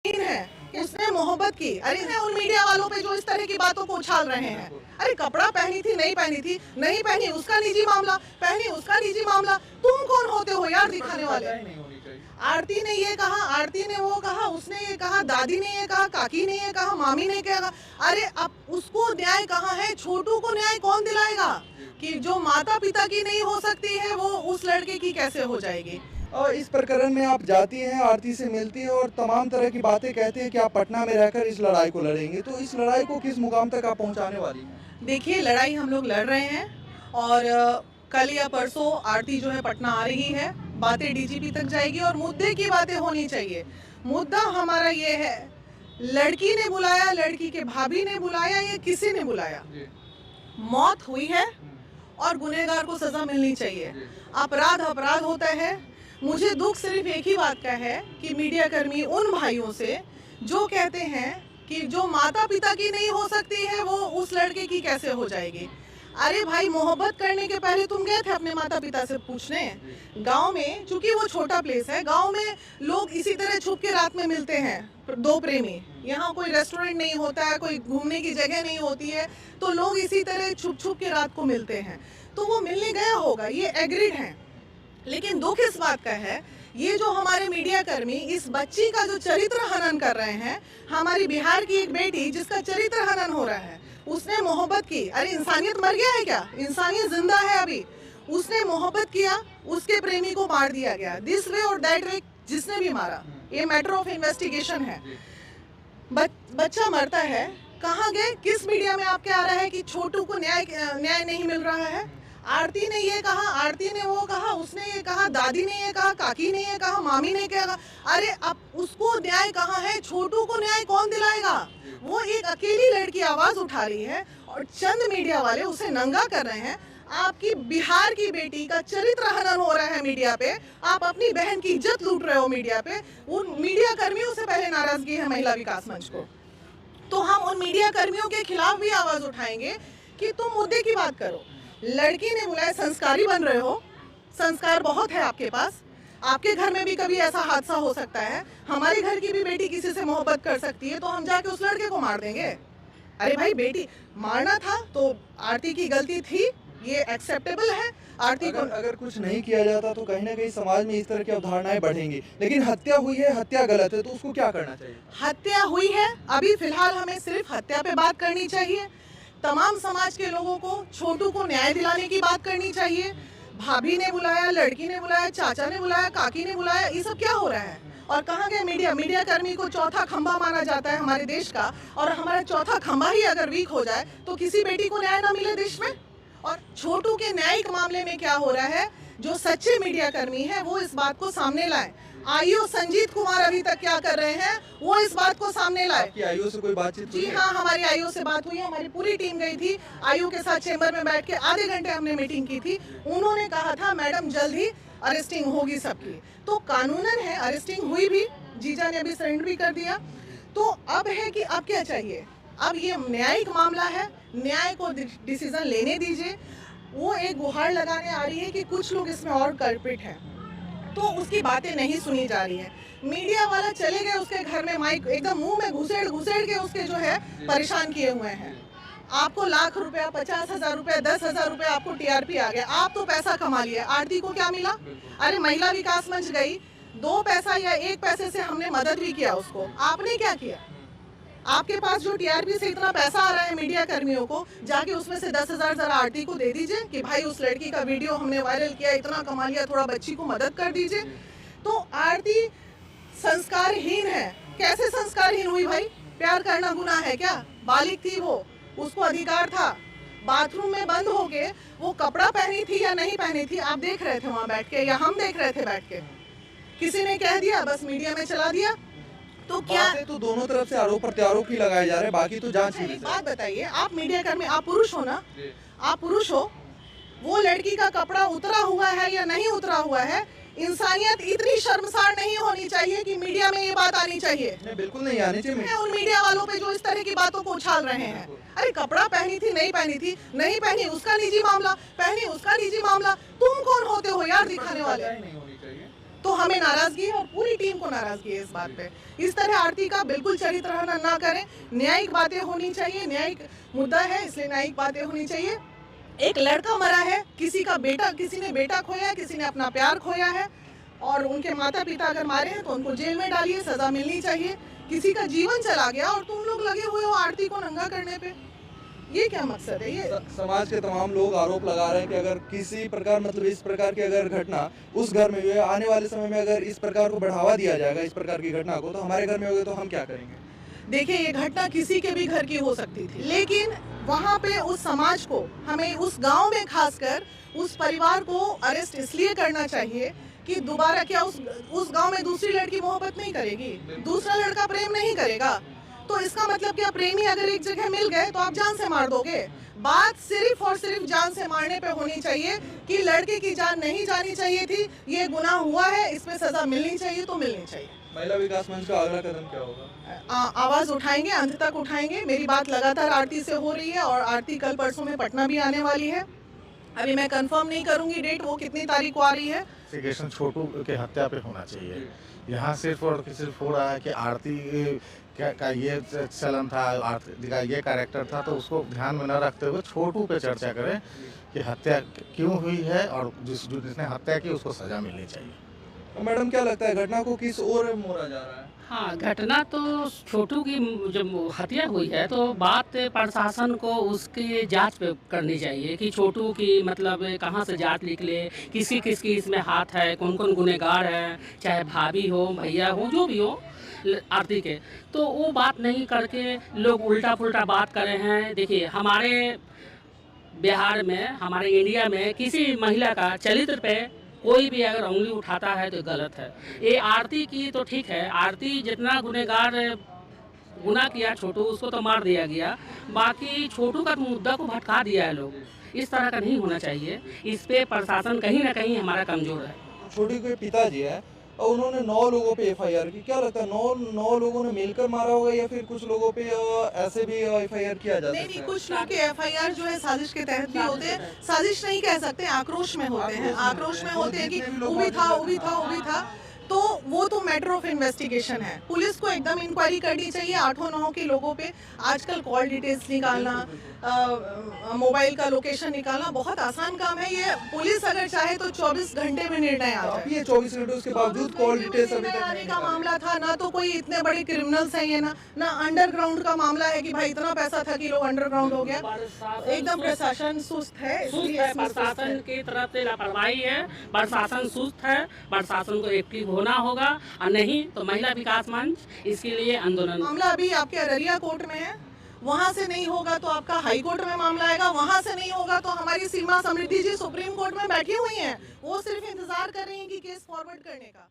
है, उसने मोहब्बत की। अरे है उन मीडिया वालों पे जो इस तरह की बातों को उछाल रहे हैं। अरे कपड़ा पहनी थी, नहीं पहनी उसका निजी मामला, पहनी उसका निजी मामला। तुम कौन होते हो यार दिखाने वाले? आरती ने ये कहा, आरती ने वो कहा, उसने ये कहा, दादी ने ये कहा, काकी ने ये कहा, मामी ने क्या कहा। अरे अब उसको न्याय कहाँ है? छोटू को न्याय कौन दिलाएगा? कि जो माता पिता की नहीं हो सकती है वो उस लड़के की कैसे हो जाएगी? और इस प्रकरण में आप जाती हैं, आरती से मिलती हैं और तमाम तरह की बातें कहते हैं कि आप पटना में रहकर इस लड़ाई को लड़ेंगे, तो इस लड़ाई को किस मुकाम तक आप पहुंचाने वाली हैं? देखिए लड़ाई हम लोग लड़ रहे हैं और कल या परसों आरती जो है पटना आ रही है, बातें डीजीपी तक जाएगी और मुद्दे की बातें होनी चाहिए। मुद्दा हमारा ये है, लड़की ने बुलाया, लड़की के भाभी ने बुलाया, ये किसी ने बुलाया, मौत हुई है और गुनहगार को सजा मिलनी चाहिए। अपराध अपराध होता है। मुझे दुख सिर्फ एक ही बात का है कि मीडिया कर्मी उन भाइयों से जो कहते हैं कि जो माता पिता की नहीं हो सकती है वो उस लड़के की कैसे हो जाएगी। अरे भाई, मोहब्बत करने के पहले तुम गए थे अपने माता पिता से पूछने? गांव में, चूंकि वो छोटा प्लेस है, गांव में लोग इसी तरह छुप के रात में मिलते हैं, दो प्रेमी। यहाँ कोई रेस्टोरेंट नहीं होता है, कोई घूमने की जगह नहीं होती है, तो लोग इसी तरह छुप छुप के रात को मिलते हैं। तो वो मिलने गया होगा, ये एग्रीड है। लेकिन दुख इस बात का है, ये जो हमारे मीडिया कर्मी इस बच्ची का जो चरित्र हनन कर रहे हैं, हमारी बिहार की एक बेटी जिसका चरित्र हनन हो रहा है, उसने मोहब्बत की। अरे इंसानियत मर गया है क्या? इंसानियत जिंदा है अभी। उसने मोहब्बत किया, उसके प्रेमी को मार दिया गया, दिस वे और दैट वे, जिसने भी मारा, ये मैटर ऑफ इन्वेस्टिगेशन है। बच्चा मरता है, कहाँ गए? किस मीडिया में आपके आ रहा है कि छोटू को न्याय नहीं मिल रहा है? आरती ने ये कहा, आरती ने वो कहा, उसने ये कहा, दादी ने ये कहा, काकी ने ये कहा, मामी ने क्या कहा। अरे अब उसको न्याय कहाँ है? छोटू को न्याय कौन दिलाएगा? वो एक अकेली लड़की आवाज उठा रही है और चंद मीडिया वाले उसे नंगा कर रहे हैं। आपकी बिहार की बेटी का चरित्र हनन हो रहा है मीडिया पे, आप अपनी बहन की इज्जत लूट रहे हो मीडिया पे। उन मीडिया कर्मियों से पहले नाराजगी है महिला विकास मंच को, तो हम उन मीडिया कर्मियों के खिलाफ भी आवाज उठाएंगे कि तुम मुद्दे की बात करो। लड़की ने बुलाया, संस्कारी बन रहे हो, संस्कार बहुत है आपके पास, आपके घर में भी कभी ऐसा हादसा हो सकता है, हमारे घर की भी बेटी किसी से मोहब्बत कर सकती है, तो हम जाके उस लड़के को मार देंगे? अरे भाई, बेटी मारना था तो आरती की गलती थी, ये एक्सेप्टेबल है। आरती को अगर कुछ नहीं किया जाता तो कहीं ना कहीं समाज में इस तरह की अवधारणाएं बढ़ेंगी, लेकिन हत्या हुई है, हत्या गलत है, तो उसको क्या करना चाहिए? हत्या हुई है, अभी फिलहाल हमें सिर्फ हत्या पे बात करनी चाहिए। तमाम समाज के लोगों को छोटू को न्याय दिलाने की बात करनी चाहिए। भाभी ने बुलाया, लड़की ने बुलाया, चाचा ने बुलाया, काकी ने बुलाया, ये सब क्या हो रहा है? और कहाँ गए मीडिया? मीडिया कर्मी को चौथा खंभा माना जाता है हमारे देश का, और हमारा चौथा खंभा ही अगर वीक हो जाए तो किसी बेटी को न्याय ना मिले देश में। और छोटू के न्यायिक मामले में क्या हो रहा है, जो सच्चे मीडिया कर्मी है वो इस बात को सामने लाए। आईओ संजीत कुमार अभी तक क्या कर रहे हैं, वो इस बात को सामने लाए। आपकी आईओ से कोई बातचीत हुई जी है? हाँ, हमारी आईओ से बात हुई है, हमारी पूरी टीम गई थी आईओ के साथ, चेंबर में बैठ के आधे घंटे हमने मीटिंग की थी। उन्होंने कहा था मैडम जल्द ही अरेस्टिंग होगी सबकी, तो कानूनन है, अरेस्टिंग हुई भी, जीजा ने अभी सरेंडर भी कर दिया। तो अब है कि अब क्या चाहिए? अब ये न्यायिक मामला है, न्याय को डिसीजन लेने दीजिए। वो एक गुहार लगाने आ रही है कि कुछ लोग इसमें और कल्प्रिट हैं, तो उसकी बातें नहीं सुनी जा रही है। मीडिया वाला चले गए उसके घर में, माइक एकदम मुंह में घुसेड़ घुसेड़ के उसके जो है परेशान किए हुए हैं। आपको लाख रुपया, 50,000 रुपया, 10,000 रुपया आपको टीआरपी आ गया, आप तो पैसा कमा लिया, आरती को क्या मिला? अरे महिला विकास मंच गई, 2 पैसा या 1 पैसे से हमने मदद भी किया उसको, आपने क्या किया? आपके पास जो टीआरपी से इतना पैसा आ रहा है मीडिया कर्मियों को, जाके उसमें से 10,000 जरा आरती को दे दीजिए कि भाई उस लड़की का वीडियो हमने वायरल किया, इतना कमा लिया, थोड़ा बच्ची को मदद कर दीजिए। तो आरती संस्कारहीन है। कैसे संस्कारहीन हुई भाई? प्यार करना गुनाह है क्या? बालिग थी वो, उसको अधिकार था। बाथरूम में बंद हो गए, वो कपड़ा पहनी थी या नहीं पहनी थी आप देख रहे थे वहां बैठ के, या हम देख रहे थे बैठ के? किसी ने कह दिया, बस मीडिया में चला दिया। तो क्या तो दोनों तरफ से आरोप प्रत्यारोप ही लगाए जा रहे हैं, बाकी तो जांच ही एक बात बताइए, आप मीडिया कर्मी, आप पुरुष हो ना, आप पुरुष हो, वो लड़की का कपड़ा उतरा हुआ है या नहीं उतरा हुआ है, इंसानियत इतनी शर्मसार नहीं होनी चाहिए कि मीडिया में ये बात आनी चाहिए? बिल्कुल नहीं आनी चाहिए। उन मीडिया वालों पे जो इस तरह की बातों को उछाल रहे हैं। अरे कपड़ा पहनी थी, नहीं पहनी उसका निजी मामला, पहनी उसका निजी मामला। तुम कौन होते हो यार दिखाने वाले? तो हमें नाराजगी है और पूरी टीम को नाराजगी है इस बात पे। इस तरह आरती का बिल्कुल चरित्र हनन ना करें। न्यायिक बातें होनी चाहिए, न्यायिक मुद्दा है इसलिए न्यायिक बातें होनी चाहिए। एक लड़का मरा है, किसी ने बेटा खोया है, किसी ने अपना प्यार खोया है, और उनके माता पिता अगर मारे हैं तो उनको जेल में डालिए, सजा मिलनी चाहिए। किसी का जीवन चला गया और तुम लोग लगे हुए हो आरती को नंगा करने पे, ये क्या मकसद है? ये समाज के तमाम लोग आरोप लगा रहे हैं कि अगर किसी प्रकार मतलब इस प्रकार की अगर घटना उस घर में हुई है, आने वाले समय में अगर इस प्रकार को बढ़ावा दिया जाएगा इस प्रकार की घटना को, तो हमारे घर में होगी तो हम क्या करेंगे? देखिए, ये घटना किसी के भी घर की हो सकती थी, लेकिन वहाँ पे उस समाज को, हमें उस गांव में खासकर उस परिवार को अरेस्ट इसलिए करना चाहिए कि दोबारा क्या उस गांव में दूसरी लड़की मोहब्बत नहीं करेगी, दूसरा लड़का प्रेम नहीं करेगा? तो इसका मतलब क्या, प्रेमी अगर एक जगह मिल गए तो आप जान से मार दोगे? बात सिर्फ और सिर्फ जान से मारने पे होनी चाहिए कि लड़के की जान नहीं जानी चाहिए थी, ये गुनाह हुआ है, इसमें सजा मिलनी चाहिए तो मिलनी चाहिए। महिला विकास मंच का अगला कदम क्या होगा? आवाज उठाएंगे, अंत तक उठाएंगे। मेरी बात लगातार आरती से हो रही है और आरती कल परसों में पटना भी आने वाली है। अभी मैं कंफर्म नहीं करूंगी डेट, वो कितनी तारीख को आ रही है। इन्वेस्टिगेशन छोटू के हत्या पे होना चाहिए। यहाँ सिर्फ और सिर्फ हो रहा है कि आरती का ये चलन था, आरती का ये कैरेक्टर था, तो उसको ध्यान में न रखते हुए छोटू पे चर्चा करें कि हत्या क्यों हुई है और जिसने हत्या की उसको सजा मिलनी चाहिए। तो मैडम क्या लगता है घटना को किस ओर मोड़ा जा रहा है? हाँ, घटना तो छोटू की जब हत्या हुई है तो बात प्रशासन को उसकी जांच पे करनी चाहिए कि छोटू की मतलब कहाँ से जात निकले, किसकी किसकी इसमें हाथ है, कौन कौन गुनहगार है, चाहे भाभी हो, भैया हो, जो भी हो आरती के, तो वो बात नहीं करके लोग उल्टा पुल्टा बात कर रहे हैं। देखिए, हमारे बिहार में, हमारे इंडिया में किसी महिला का चरित्र पे कोई भी अगर उंगली उठाता है तो गलत है। ये आरती की तो ठीक है, आरती जितना गुनहगार गुनाह किया छोटू, उसको तो मार दिया गया, बाकी छोटू का मुद्दा को भटका दिया है लोग। इस तरह का नहीं होना चाहिए। इस पे प्रशासन कहीं ना कहीं हमारा कमज़ोर है। छोटू के पिताजी है और उन्होंने 9 लोगों पे एफआईआर की, क्या लगता है 9 लोगों ने मिलकर मारा होगा या फिर कुछ लोगों पे ऐसे भी एफआईआर किया जा सकता है? नहीं, कुछ लोग के एफआईआर जो है साजिश के तहत भी होते हैं। साजिश नहीं कह सकते, आक्रोश में होते हैं। आक्रोश में होते हैं कि वो भी था, तो वो तो मैटर ऑफ इन्वेस्टिगेशन है। पुलिस को एकदम इंक्वायरी करनी चाहिए 8-9 के लोगों पे। आजकल कॉल डिटेल्स निकालना, मोबाइल का लोकेशन निकालना बहुत आसान काम है। ये पुलिस अगर चाहे तो 24 घंटे में निर्णय आ जाए। ये 24 घंटे उसके बावजूद कॉल डिटेल्स अभी तक आने का मामला था ना, तो कोई इतने बड़े क्रिमिनल्स हैं ये, ना अंडरग्राउंड का मामला है कि भाई इतना पैसा था कि लोग अंडरग्राउंड हो गया। एकदम प्रशासन सुस्त है, प्रशासन की तरफ से लापरवाही है, प्रशासन सुस्त है, प्रशासन को एक्टिव होना होगा, और नहीं तो महिला विकास मंच इसके लिए आंदोलन। मामला अभी आपके अररिया कोर्ट में है, वहां से नहीं होगा तो आपका हाई कोर्ट में मामला आएगा, वहां से नहीं होगा तो हमारी सीमा समृद्धि जी सुप्रीम कोर्ट में बैठी हुई हैं, वो सिर्फ इंतजार कर रही हैं कि केस फॉरवर्ड करने का।